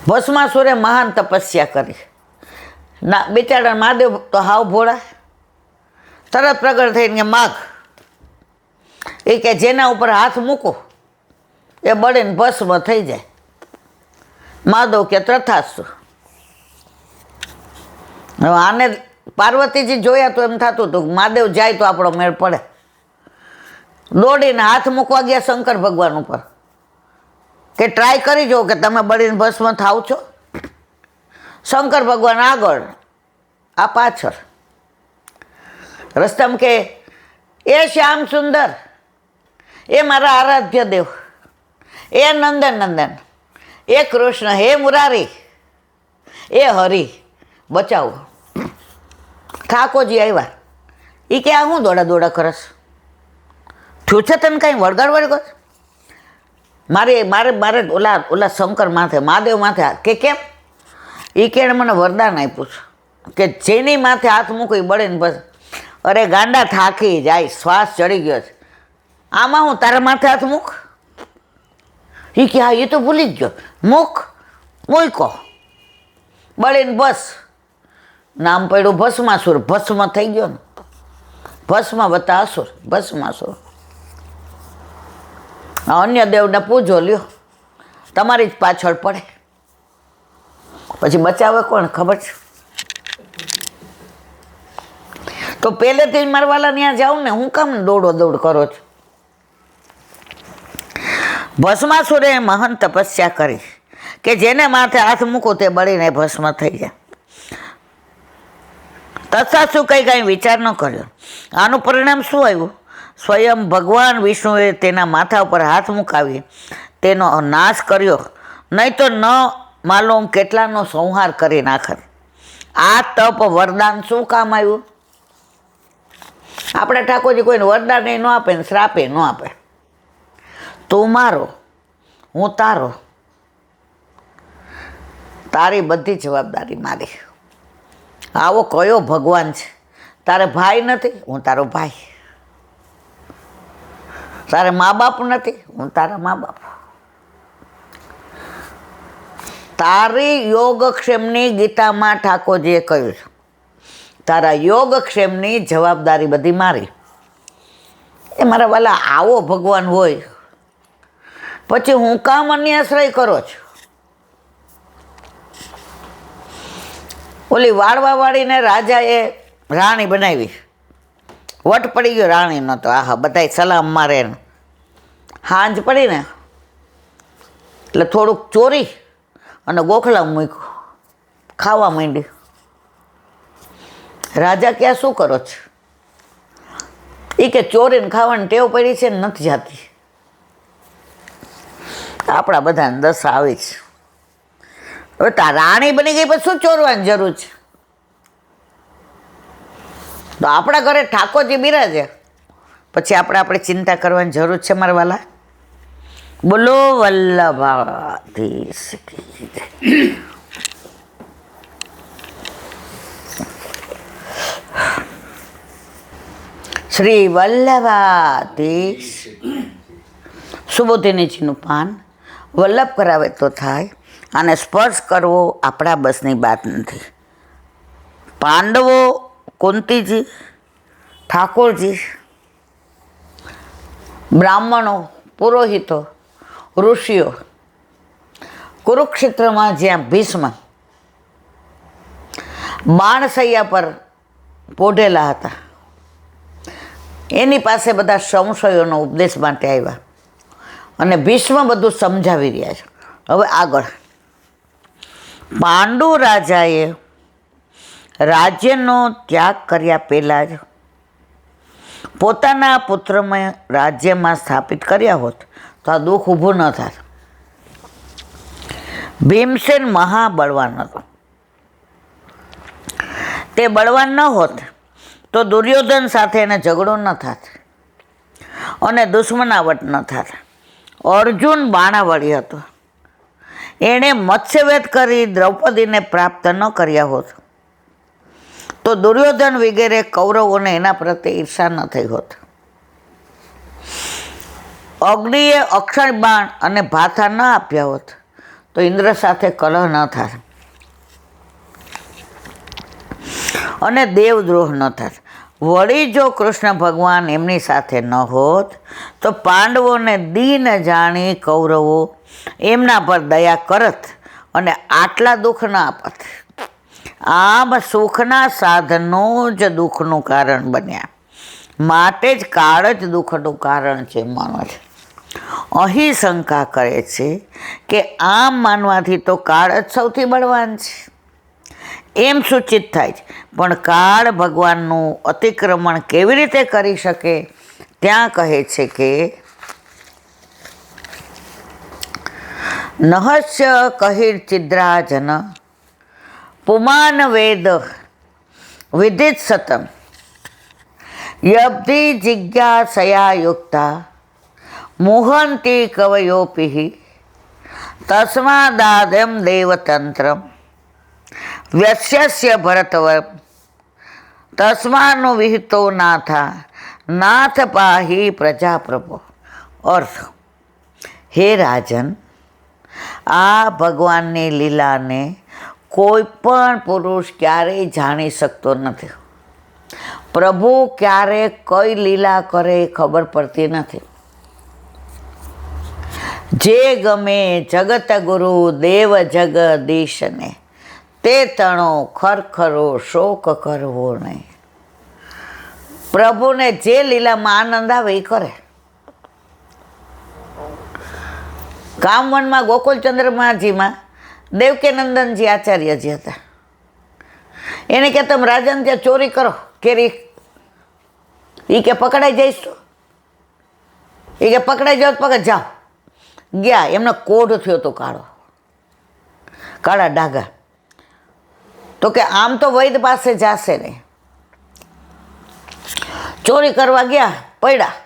ભસ્માસુરે મહાન તપસ્યા કરી. ના બિચારા મહાદેવ તો હાવ ભોળા, તરત પ્રગટ થઈને કે માગ, એ કે જેના ઉપર હાથ મૂકો એ બળીને ભસ્મ થઈ જાય. મહાદેવ કે તથાસ્તુ. હવે આને પાર્વતીજી જોયા તો એમ થતું હતું મહાદેવ જાય તો આપણો મેળ પડે. દોડીને હાથ મૂકવા ગયા શંકર ભગવાન ઉપર કે ટ્રાય કરી જો કે તમે બળીને ભસ્મ થાવ છો. શંકર ભગવાન આગળ, આ પાછળ. રસ્તામાં કે એ શ્યામ સુંદર, એ મારા આરાધ્ય દેવ, એ નંદન નંદન, એ કૃષ્ણ, હે મુરારી, એ હરિ, બચાવો. ઠાકોરજી આવ્યા. એ કે આ હું દોડા દોડા કરસ, થયું છે તને કાંઈ વળગાડ વળગડ? મારે મારે મારે ઓલા શંકર માથે, મહાદેવ માથે કે કેમ? એ કે મને વરદાન આપ્યું છે કે જેની માથે હાથ મૂકી બળે ને બસ. અરે ગાંડા થાકી જાય, શ્વાસ ચડી ગયો છે, આમાં હું તારા માથે હાથ મૂક? એ કે હા એ તો ભૂલી જ ગયો, મૂક, મૂકો, બળીને બસ. નામ પડ્યું ભસ્માસુર, ભસ્મ થઈ ગયો ને. ભસ્મ વત્તા અસુર, ભસ્માસુર. અન્ય દેવને પૂજો લ્યો, તમારી જ પાછળ પડે. પછી બચાવે કોણ ખબર છે? તો પહેલેથી મારવાલા ત્યાં જાઉં ને, હું કામ દોડો દોડ કરો છો? ભસ્માસુરે મહાન તપસ્યા કરી કે જેને માથે હાથ મૂકો તે બળીને ભસ્મ થઈ જાય. તથાસ્તુ કંઈ કાંઈ વિચાર ન કર્યો. આનું પરિણામ શું આવ્યું? સ્વયં ભગવાન વિષ્ણુએ તેના માથા ઉપર હાથ મુકાવી તેનો નાશ કર્યો, નહીં તો ન માલુમ કેટલાનો સંહાર કરી નાખત. આ તપ વરદાન શું કામ આવ્યું? આપણે ઠાકોરજી કોઈને વરદાન ન આપે ને શ્રાપે ન આપે. તું મારો, હું તારો, તારી બધી જવાબદારી મારી. આવો કયો ભગવાન છે? તારે ભાઈ નથી, હું તારો ભાઈ. તારે મા બાપ નથી, હું તારા મા બાપ. તારી યોગક્ષેમની ગીતામાં ઠાકોરજીએ કહ્યું છે, તારા યોગક્ષેમની જવાબદારી બધી મારી. એ મારા વાલા આવો ભગવાન હોય પછી હું કામ અન્ય આશ્રય કરો છો? ઓલી વાળવા વાળીને રાજાએ રાણી બનાવી, વટ પડી ગયો રાણીનો તો. આહા, બધાય સલામ મારે. હાંજ પડી ને એટલે થોડુંક ચોરી અને ગોખલા મૂક્યું, ખાવા માંડી. રાજા ક્યાં શું કરો છો? એ કે ચોરીને ખાવાની ટેવ પડી છે ને નથી જાતી. આપણા બધાને દશા આવી છે. હવે તા રાણી બની ગઈ પછી શું ચોરવાની જરૂર છે? તો આપણા ઘરે ઠાકોરજી બિરાજે પછી આપણે ચિંતા કરવાની જરૂર છે મારા વાલા? બોલો વલ્લભાધીશ. શ્રી વલ્લભાધીશ. સુબોધિનીજીનું પાન વલ્લભ કરાવે તો થાય, આને સ્પર્શ કરવો આપણા બસની વાત નથી. પાંડવો, કુંતીજી, ઠાકોરજી, બ્રાહ્મણો, પુરોહિતો, ઋષિઓ, કુરુક્ષેત્રમાં જ્યાં ભીષ્મ બાણસૈયા પર પોઢેલા હતા, એની પાસે બધા સંશયોનો ઉપદેશ માટે આવ્યા અને ભીષ્મ બધું સમજાવી રહ્યા છે. હવે આગળ પાંડુ રાજાએ રાજ્યનો ત્યાગ કર્યા પહેલાં જ પોતાના પુત્રને રાજ્યમાં સ્થાપિત કર્યા હોત તો આ દુઃખ ઊભું ન થાત. ભીમસેન મહાબળવાન હતો. તે બળવાન ન હોત તો દુર્યોધન સાથે એને ઝઘડો ન થાત અને દુશ્મનાવટ ન થાત. અર્જુન બાણાવળી હતો. એણે મત્સ્યવેદ કરી દ્રૌપદીને પ્રાપ્ત ન કર્યા હોત તો દુર્યોધન વગેરે કૌરવોને એના પ્રત્યે ઈર્ષા ન થઈ હોત. અગ્નિએ અક્ષર બાણ અને ભાથા ન આપ્યા હોત તો ઇન્દ્ર સાથે કલહ ન થાય અને દેવદ્રોહ ન થાય. વળી જો કૃષ્ણ ભગવાન એમની સાથે ન હોત તો પાંડવોને દીન જાણી કૌરવો એમના પર દયા કરત અને આટલા દુઃખ ન આપત. આમ સુખના સાધનો જ દુઃખનું કારણ બન્યા, માટે જ કાળ જ દુઃખનું કારણ છે માનો છે. અહીં શંકા કરે છે કે આમ માનવાથી તો કાળ જ સૌથી બળવાન છે એમ સૂચિત થાય છે, પણ કાળ ભગવાનનું અતિક્રમણ કેવી રીતે કરી શકે? ત્યાં કહે છે કે નહસ્ય કહિર્ચિદ્રાજન પુમાન વેદ વિદિત સતમ યબ્ધિ જિજ્ઞાસયા યુક્તા મોહંતી કવયોપિ તસ્માદાદમ દેવતંત્રમ વ્યસ્ય ભરતવર તસ્માનો વિહિતો નાથા નાથ પાહી પ્રજાપ્રભો. અર્થ: હે રાજન, આ ભગવાનની લીલાને કોઈ પણ પુરુષ ક્યારેય જાણી શકતો નથી. પ્રભુ ક્યારે કઈ લીલા કરે ખબર પડતી નથી. જે ગમે જગત ગુરુ દેવ જગદીશને તે તણો ખરખરો શોક કરવો નહીં. પ્રભુને જે લીલામાં આનંદ આવે એ કરે. કામવનમાં ગોકુલચંદ્રમાજીમાં દેવકીનંદનજી આચાર્યજી હતા. એને કે તમે રાજન ત્યાં ચોરી કરો કેરી, એ કે પકડાઈ જઈશ તો, એ કે પકડાઈ જાઓ પકડ જાઓ. ગયા, એમનો કોઢ થયો તો કાળો, કાળા ડાઘા. તો કે આમ તો વૈદ પાસે જાશે નહીં. ચોરી કરવા ગયા, પડ્યા,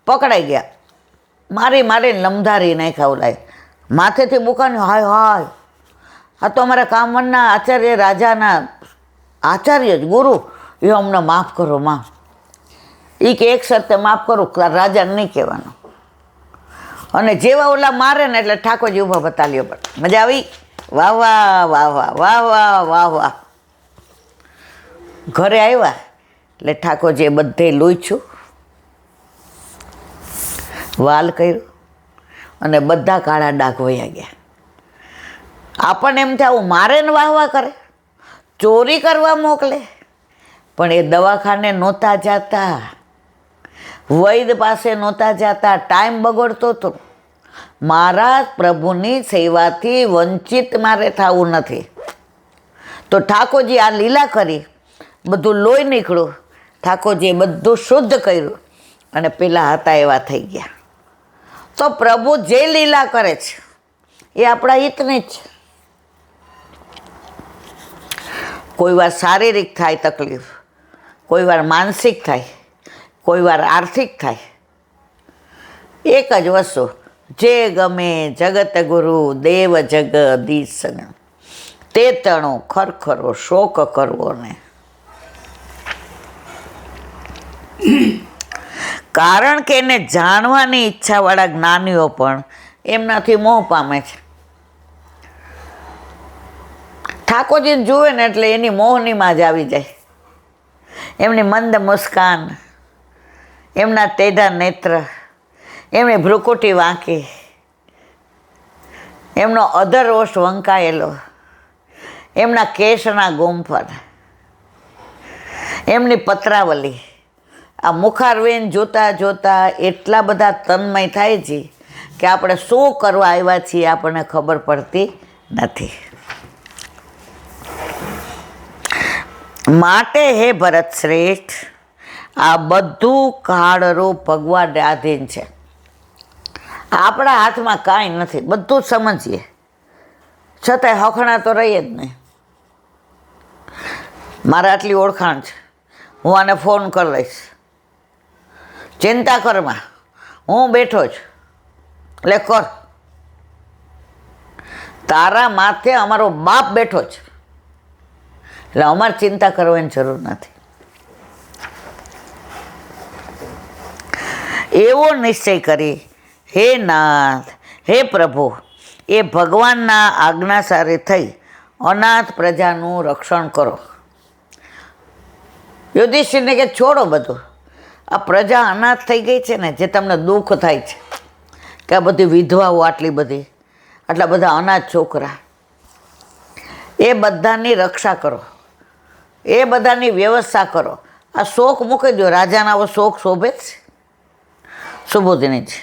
પકડાઈ ગયા, મારી લમધારી નાખ્યા. ઓલાય માથેથી મૂકાનું, હાય હાય, આ તો અમારા કામવનના આચાર્ય, રાજાના આચાર્ય જ ગુરુ, એ અમને માફ કરો માફ. એ કે એક શરતે માફ કરું, રાજાને નહીં કહેવાનું. અને જેવા ઓલા મારે ને એટલે ઠાકોરજી ઊભા બતાલ્યો. પણ મજા આવી, વાહ વાહ વાહ વાહ વાહ વાહ વાહ વાહ. ઘરે આવ્યા એટલે ઠાકોરજીએ બધે લૂછ્યું, વાલ કર્યું અને બધા કાળા ડાઘ વયા ગયા. આપણને એમ થાય મારે ને વાહ વાહ કરે, ચોરી કરવા મોકલે. પણ એ દવાખાને નહોતા જતા, વૈદ પાસે નહોતા જતા, ટાઈમ બગડતો હતો. મારા પ્રભુની સેવાથી વંચિત મારે થવું નથી. તો ઠાકોરજી આ લીલા કરી, બધું લોહી નીકળ્યું, ઠાકોરજીએ બધું શુદ્ધ કર્યું અને પેલા હતા એવા થઈ ગયા. તો પ્રભુ જે લીલા કરે છે એ આપણા હિતની જ છે. કોઈ વાર શારીરિક થાય તકલીફ, કોઈ વાર માનસિક થાય, કોઈ વાર આર્થિક થાય. એક જ વસ્તુ, જે ગમે જગત ગુરુ દેવ જગદીશ તે તણો ખરખરો શોક કરવો ને. કારણ કે એને જાણવાની ઈચ્છાવાળા જ્ઞાનીઓ પણ એમનાથી મોહ પામે છે. ઠાકોરજીને જુએ ને એટલે એની મોહની માં જ આવી જાય. એમની મંદ મુસ્કાન, એમના તેડા નેત્ર, એમની ભ્રુકુટી વાંકી, એમનો અધરોષ વંકાયેલો, એમના કેશના ગુંફર, એમની પત્રાવલી, આ મુખારવેન જોતા જોતા એટલા બધા તન્મય થાય છે કે આપણે શું કરવા આવ્યા છીએ આપણને ખબર પડતી નથી. માટે હે ભરત શ્રેષ્ઠ, આ બધું કાળરૂપ ભગવાનને આધીન છે. આપણા હાથમાં કાંઈ નથી, બધું સમજીએ છતાંય હખણા તો રહીએ જ નહીં. મારે આટલી ઓળખાણ છે, હું આને ફોન કરી લઈશ, ચિંતા કરમાં, હું બેઠો છું, એટલે કર. તારા માથે અમારો બાપ બેઠો છે એટલે અમારે ચિંતા કરવાની જરૂર નથી. એવો નિશ્ચય કરી, હે નાથ, હે પ્રભુ, એ ભગવાનના આજ્ઞાસારે થઈ અનાથ પ્રજાનું રક્ષણ કરો. યુધિષ્ઠિરને કે છોડો બધું, આ પ્રજા અનાથ થઈ ગઈ છે ને, જે તમને દુઃખ થાય છે કે આ બધી વિધવાઓ, આટલા બધા અનાથ છોકરા, એ બધાની રક્ષા કરો, એ બધાની વ્યવસ્થા કરો. આ શોક મૂકી દો. રાજાના આવો શોક શોભે છે? સુબોધિની છે.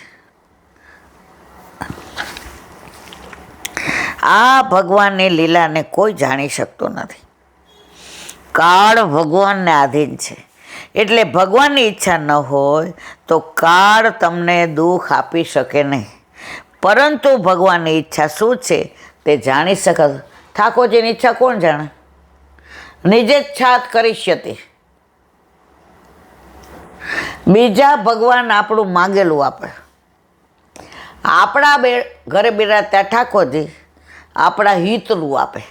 આ ભગવાનની લીલાને કોઈ જાણી શકતો નથી. કાળ ભગવાનને આધીન છે, એટલે ભગવાનની ઈચ્છા ન હોય તો કાળ તમને દુઃખ આપી શકે નહીં. પરંતુ ભગવાનની ઈચ્છા શું છે તે જાણી શકે. ઠાકોરજીની ઈચ્છા કોણ જાણે? નિજેચ્છાત કરિષ્યતિ. બીજા ભગવાન આપણું માગેલું આપે. આપણા ઘરે બિરાજતા ઠાકોરજી આપણા હિતનું આપે.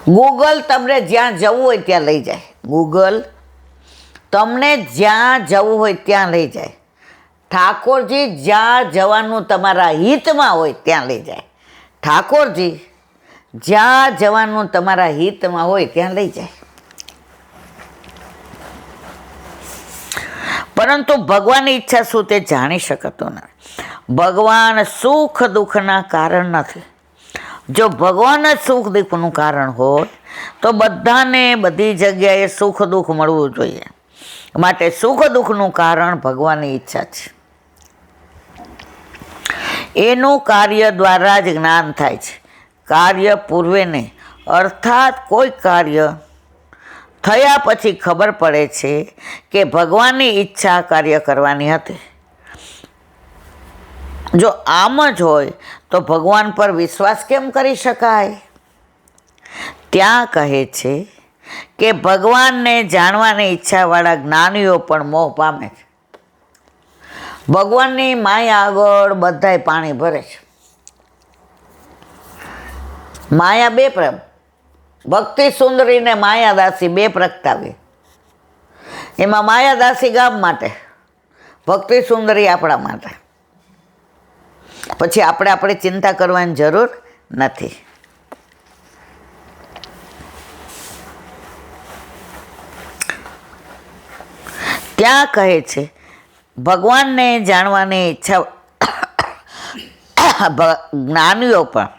ગૂગલ તમને જ્યાં જવું હોય ત્યાં લઈ જાય. ગૂગલ તમને જ્યાં જવું હોય ત્યાં લઈ જાય. ઠાકોરજી જ્યાં જવાનું તમારા હિતમાં હોય ત્યાં લઈ જાય. ઠાકોરજી જ્યાં જવાનું તમારા હિતમાં હોય ત્યાં લઈ જાય. પરંતુ ભગવાનની ઈચ્છા શું તે જાણી શકતો નથી. ભગવાન સુખ દુઃખના કારણ નથી. જો ભગવાન જ સુખ દુઃખનું કારણ હોય તો બધાને બધી જગ્યાએ સુખ દુઃખ મળવું જોઈએ. માટે સુખ દુઃખનું કારણ ભગવાનની ઈચ્છા છે. એનું કાર્ય દ્વારા જ જ્ઞાન થાય છે, કાર્ય પૂર્વે નહીં. અર્થાત કોઈ કાર્ય થયા પછી ખબર પડે છે કે ભગવાનની ઈચ્છા કાર્ય કરવાની હતી. જો આમ જ હોય તો ભગવાન પર વિશ્વાસ કેમ કરી શકાય? ત્યાં કહે છે કે ભગવાનને જાણવાની ઈચ્છાવાળા જ્ઞાનીઓ પણ મોહ પામે છે. ભગવાનની માયા આગળ બધાય પાણી ભરે છે. માયા બે પ્રેમ, ભક્તિ સુંદરી ને માયાદાસી બે પ્રગટાવી. એમાં માયાદાસી ગામ માટે, ભક્તિ સુંદરી આપણા માટે. પછી આપણે આપણી ચિંતા કરવાની જરૂર નથી. ત્યાં કહે છે ભગવાનને જાણવાની ઈચ્છા જ્ઞાનીઓ પણ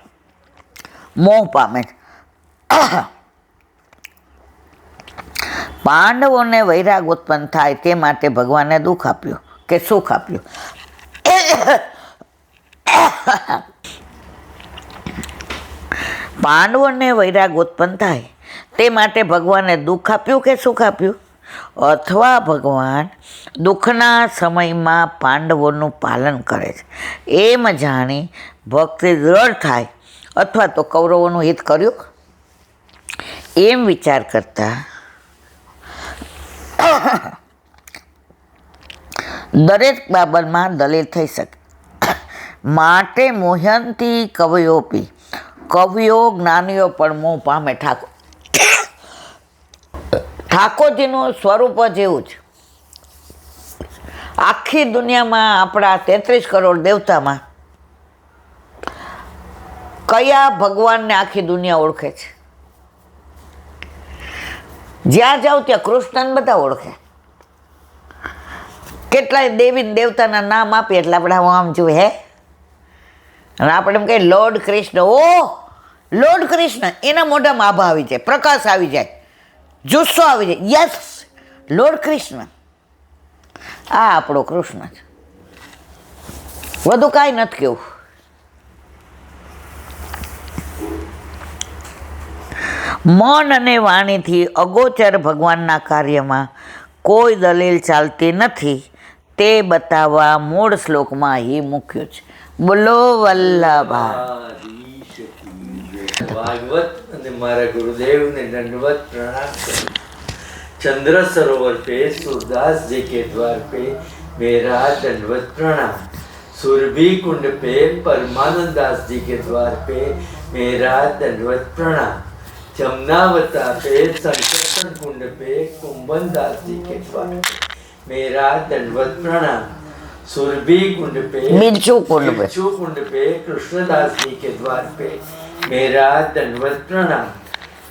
મોહ પામે. પાંડવોને વૈરાગ ઉત્પન્ન થાય તે માટે ભગવાને દુઃખ આપ્યું કે સુખ આપ્યું? પાંડવોને વૈરાગ ઉત્પન્ન થાય તે માટે ભગવાને દુઃખ આપ્યું કે સુખ આપ્યું? અથવા ભગવાન દુઃખના સમયમાં પાંડવોનું પાલન કરે છે એમ જાણી ભક્તિ દ્રઢ થાય, અથવા તો કૌરવોનું હિત કર્યું એમ વિચાર કરતા દરેક બાબતમાં દલીલ થઈ શકે. માટે મોહ્યંતી કવયોપી, કવિઓ જ્ઞાનીઓ પણ મોહ પામે. ઠાકોરજીનું સ્વરૂપ જ એવું છે. આખી દુનિયામાં આપણા 33 કરોડ દેવતામાં કયા ભગવાનને આખી દુનિયા ઓળખે છે? જ્યાં જાઓ ત્યાં કૃષ્ણને બધા ઓળખે. કેટલાય દેવી દેવતાના નામ આપીએ એટલે આપણે આમ જોઈએ હે, અને આપણે એમ કહીએ લોર્ડ કૃષ્ણ. ઓ લોર્ડ કૃષ્ણ, એના મોઢામાં આભા આવી જાય, પ્રકાશ આવી જાય, જુસ્સો આવી જાય. Yes, lord Krishna. આ આપણો કૃષ્ણ છે. વધુ કાંઈ નથી કેવું. મન અને વાણીથી અગોચર ભગવાનના કાર્યમાં કોઈ દલીલ ચાલતી નથી તે બતાવવા મૂળ શ્લોકમાં અહીં મૂક્યું છે. બોલો વલ્લભા. ભાગવત અને મારા ગુરુદેવને દંડવત પ્રણામ કરું. चंद्र सरोवर पे सूरदास जी के द्वार पे मेरा दंडवत प्रणाम. सुरभि कुंड पे परमानंद दास जी के द्वार पे मेरा दंडवत प्रणाम. जमुनावता पे संकीर्तन कुंड पे कुंभन दास जी के द्वार पे मेरा दंडवत प्रणाम. सुरभि कुंड पे बिरजू कुंड पे बिरजू कुंड पे कृष्णदास जी के द्वार पे मेरा दंडवत प्रणाम।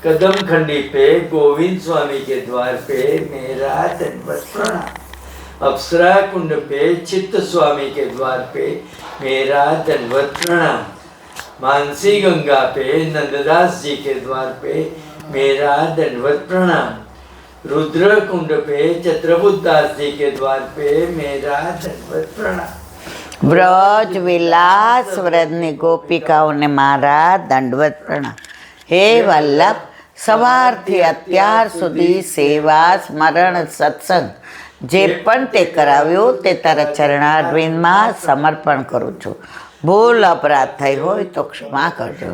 कदम खंडी पे गोविंद स्वामी के द्वार पे मेरा दंडवत प्रणाम। अप्सरा कुंड पे चित्त स्वामी के द्वार पे मेरा दंडवत प्रणाम। मानसी गंगा पे नंददास जी के द्वार पे मेरा दंडवत प्रणाम। रुद्र कुंड पे चत्रबुद्धास जी के द्वार पे मेरा दंडवत प्रणाम। વ્રજ વિલાસ વ્રજની ગોપિકાઓને મારા દંડવત પ્રણામ. હે વલ્લભ, સવારથી અત્યાર સુધી સેવા સ્મરણ સત્સંગ જે પણ તે કરાવ્યું તે તારા ચરણારવિંદમાં સમર્પણ કરું છું. ભૂલ અપરાધ થઈ હોય તો ક્ષમા કરજો.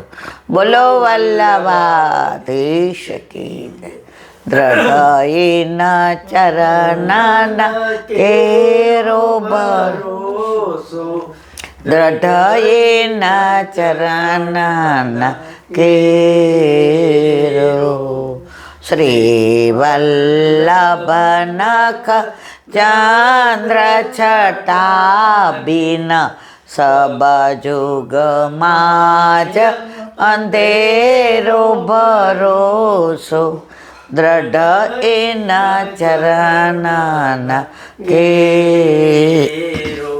બોલો વલ્લભાધીશ કી જય. દ્રઢયેન ચરણના કેરો भरोसो દ્રઢયેન ચરણના કેરો. શ્રી વલ્લભનખ ચંદ્ર છટાબિન સબ જુગમાં જ અંધેરો ભરોસો. દ્રઢ એના ચરણના કેરો.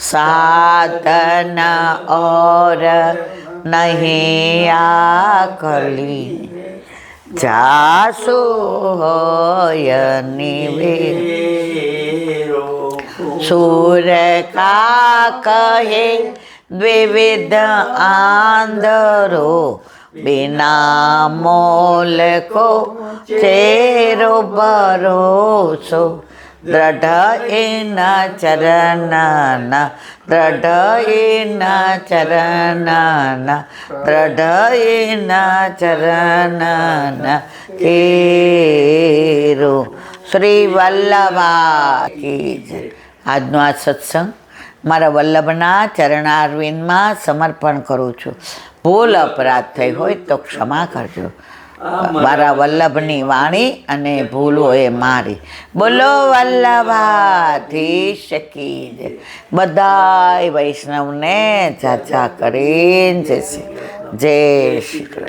સાધન और नहीं आकली जासु होय निवेरो. सूर का कहे द्विविध आंधरो बिना मोल को चेरो भरोसो. દ્રઢ એના ચરણના દ્રઢ એના ચરણના દ્રઢ એના ચરણના કેરો. શ્રી વલ્લભા કી જય. આજનો આ સત્સંગ મારા વલ્લભના ચરણારવિંદમાં સમર્પણ કરું છું. ભૂલ અપરાધ થઈ હોય તો ક્ષમા કરજો. મારા વલ્લભની વાણી અને ભૂલો એ મારી. બોલો વલ્લભાધીશ કી જય. બધાય વૈષ્ણવને ચાચા કરીને જય શ્રી કૃષ્ણ.